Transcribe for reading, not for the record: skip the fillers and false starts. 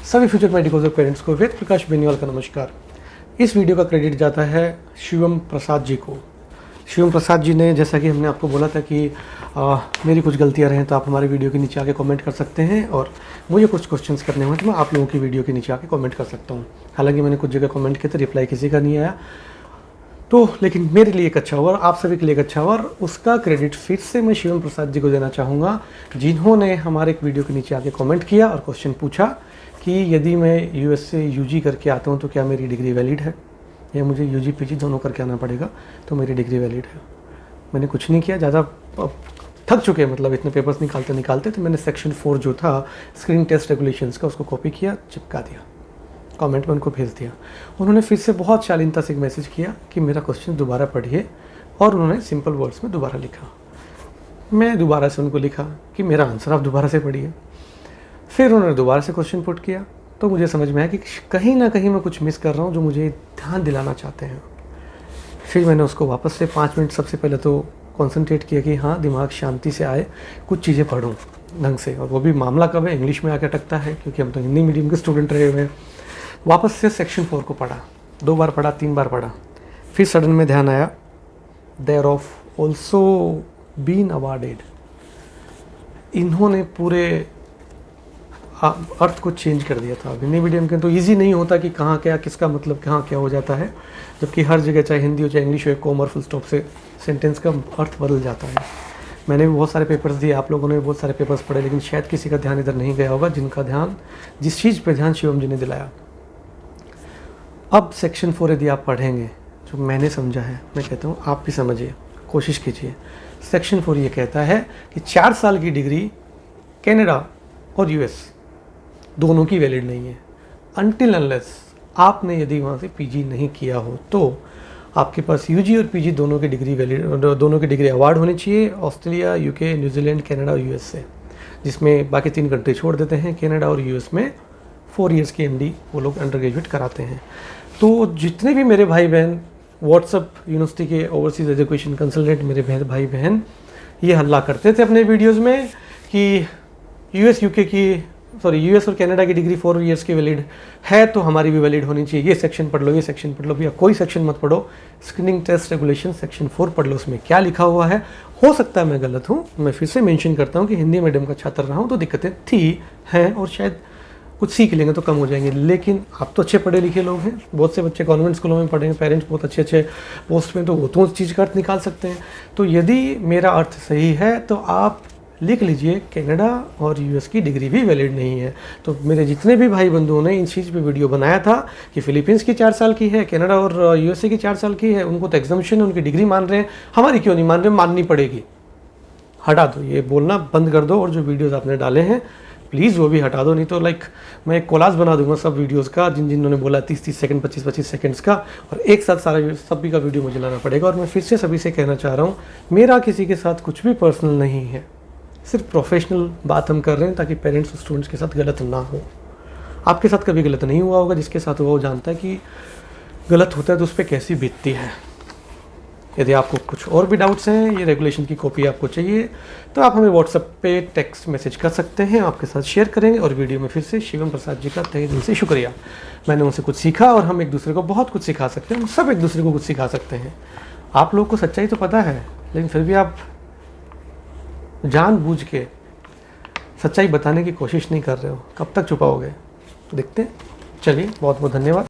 सभी future medicos और parents को वेद प्रकाश बेनीवाल का नमस्कार। इस वीडियो का क्रेडिट जाता है शिवम प्रसाद जी को। शिवम प्रसाद जी ने, जैसा कि हमने आपको बोला था कि मेरी कुछ गलतियां रहें तो आप हमारे वीडियो के नीचे आके कमेंट कर सकते हैं, और मुझे कुछ क्वेश्चंस करने हों तो मैं आप लोगों की वीडियो के नीचे आके कमेंट कर सकता हूं। हालांकि मैंने कुछ जगह कमेंट किए थे, रिप्लाई किसी का नहीं आया, तो लेकिन मेरे लिए एक अच्छा हुआ और आप सभी के लिए एक अच्छा हुआ, और उसका क्रेडिट फिर से मैं शिवम प्रसाद जी को देना चाहूँगा, जिन्होंने हमारे एक वीडियो के नीचे आके कमेंट किया और क्वेश्चन पूछा कि यदि मैं यूएस से यूजी करके आता हूँ तो क्या मेरी डिग्री वैलिड है, या मुझे यूजी पीजी दोनों करके आना पड़ेगा तो मेरी डिग्री वैलिड है। मैंने कुछ नहीं किया, ज़्यादा थक चुके हैं, मतलब इतने पेपर्स निकालते तो मैंने सेक्शन 4 जो था स्क्रीनिंग टेस्ट रेगुलेशंस का, उसको कॉपी किया, चिपका दिया, कमेंट में उनको भेज दिया। उन्होंने फिर से बहुत शालीनता से एक मैसेज किया कि मेरा क्वेश्चन दोबारा पढ़िए, और उन्होंने सिंपल वर्ड्स में दोबारा लिखा। मैं दोबारा से उनको लिखा कि मेरा आंसर आप दोबारा से पढ़िए। फिर उन्होंने दोबारा से क्वेश्चन पुट किया, तो मुझे समझ में आया कि कहीं ना कहीं मैं कुछ मिस कर रहा हूँ जो मुझे ध्यान दिलाना चाहते हैं। फिर मैंने उसको वापस से 5 मिनट सबसे पहले तो कॉन्सेंट्रेट किया कि हाँ, दिमाग शांति से आए, कुछ चीज़ें पढ़ूँ ढंग से, और वो भी मामला कब है, इंग्लिश में आके अटकता है, क्योंकि हम तो हिंदी मीडियम के स्टूडेंट रहे हुए हैं। वापस से सेक्शन 4 को पढ़ा, 2 बार पढ़ा, 3 बार पढ़ा। फिर सडन में ध्यान आया, they have also been awarded. इन्होंने पूरे अर्थ को चेंज कर दिया था। हिंदी मीडियम के तो इजी नहीं होता कि कहाँ क्या, किसका मतलब कहाँ क्या हो जाता है, जबकि हर जगह चाहे हिंदी हो चाहे इंग्लिश हो, एक कॉमा और फुल स्टॉप से सेंटेंस का अर्थ बदल जाता है। मैंने भी बहुत सारे पेपर्स दिए, आप लोगों ने भी बहुत सारे पेपर्स पढ़े, लेकिन शायद किसी का ध्यान इधर नहीं गया होगा जिनका ध्यान, जिस चीज़ पर ध्यान शिवम जी ने दिलाया। अब सेक्शन 4 यदि आप पढ़ेंगे, जो मैंने समझा है, मैं कहता हूँ आप भी समझिए, कोशिश कीजिए। सेक्शन 4 ये कहता है कि 4 साल की डिग्री कनाडा और यूएस दोनों की वैलिड नहीं है, अनटिल अनलेस आपने यदि वहाँ से पीजी नहीं किया हो, तो आपके पास यूजी और पीजी दोनों की डिग्री वैलिड, दोनों की डिग्री अवार्ड होनी चाहिए, ऑस्ट्रेलिया, यूके, न्यूजीलैंड, कनाडा और यूएस से, जिसमें बाकी 3 कंट्री छोड़ देते हैं। कनाडा और यूएस में 4 ईयर्स की एमडी वो लोग अंडर ग्रेजुएट कराते हैं। तो जितने भी मेरे भाई बहन व्हाट्सअप यूनिवर्सिटी के ओवरसीज एजुकेशन कंसल्टेंट, मेरे भाई बहन ये हल्ला करते थे अपने वीडियोज़ में कि यूएस और कनाडा की डिग्री 4 ईयर्स की वैलिड है, तो हमारी भी वैलिड होनी चाहिए, ये सेक्शन पढ़ लो, ये सेक्शन पढ़ लो। भैया कोई सेक्शन मत पढ़ो, स्क्रीनिंग टेस्ट रेगुलेशन सेक्शन 4 पढ़ लो, उसमें क्या लिखा हुआ है। हो सकता है मैं गलत हूँ, मैं फिर से मेंशन करता हूँ कि हिंदी मीडियम का छात्र रहा हूँ तो दिक्कतें थी हैं, और शायद कुछ सीख लेंगे तो कम हो जाएंगे, लेकिन आप तो अच्छे पढ़े लिखे लोग हैं, बहुत से बच्चे कॉन्वेंट स्कूलों में पढ़े हैं, पेरेंट्स बहुत अच्छे पोस्ट में, तो वो तो उस चीज़ का अर्थ निकाल सकते हैं। तो यदि मेरा अर्थ सही है तो आप लिख लीजिए कनाडा और यूएस की डिग्री भी वैलिड नहीं है। तो मेरे जितने भी भाई बंधुओं ने इस चीज़ पे वीडियो बनाया था कि फिलीपींस की 4 साल की है, कनाडा और यूएसए की 4 साल की है, उनको तो एग्जामिशन उनकी डिग्री मान रहे हैं, हमारी क्यों नहीं मान रहे, माननी पड़ेगी। हटा दो, ये बोलना बंद कर दो, और जो वीडियोज़ आपने डाले हैं प्लीज़ वो भी हटा दो, नहीं तो मैं एक कोलाज बना दूंगा सब वीडियोस का, जिन्होंने बोला 30-30 सेकंड, 25-25 सेकंड्स का, और एक साथ सारा सभी का वीडियो मुझे लाना पड़ेगा। और मैं फिर से सभी से कहना चाह रहा हूँ, मेरा किसी के साथ कुछ भी पर्सनल नहीं है, सिर्फ प्रोफेशनल बात हम कर रहे हैं ताकि पेरेंट्स और स्टूडेंट्स के साथ गलत ना हो। आपके साथ कभी गलत नहीं हुआ होगा, जिसके साथ हुआ वो जानता है कि गलत होता है तो उस पर कैसी बीतती है। यदि आपको कुछ और भी डाउट्स हैं, ये रेगुलेशन की कॉपी आपको चाहिए, तो आप हमें व्हाट्सएप पे टेक्स्ट मैसेज कर सकते हैं, आपके साथ शेयर करेंगे। और वीडियो में फिर से शिवम प्रसाद जी का तहे दिल से शुक्रिया, मैंने उनसे कुछ सीखा, और हम एक दूसरे को बहुत कुछ सिखा सकते हैं, हम सब एक दूसरे को कुछ सिखा सकते हैं। आप लोग को सच्चाई तो पता है, लेकिन फिर भी आप जानबूझ के सच्चाई बताने की कोशिश नहीं कर रहे हो, कब तक छुपाओगे, देखते हैं। चलिए, बहुत बहुत धन्यवाद।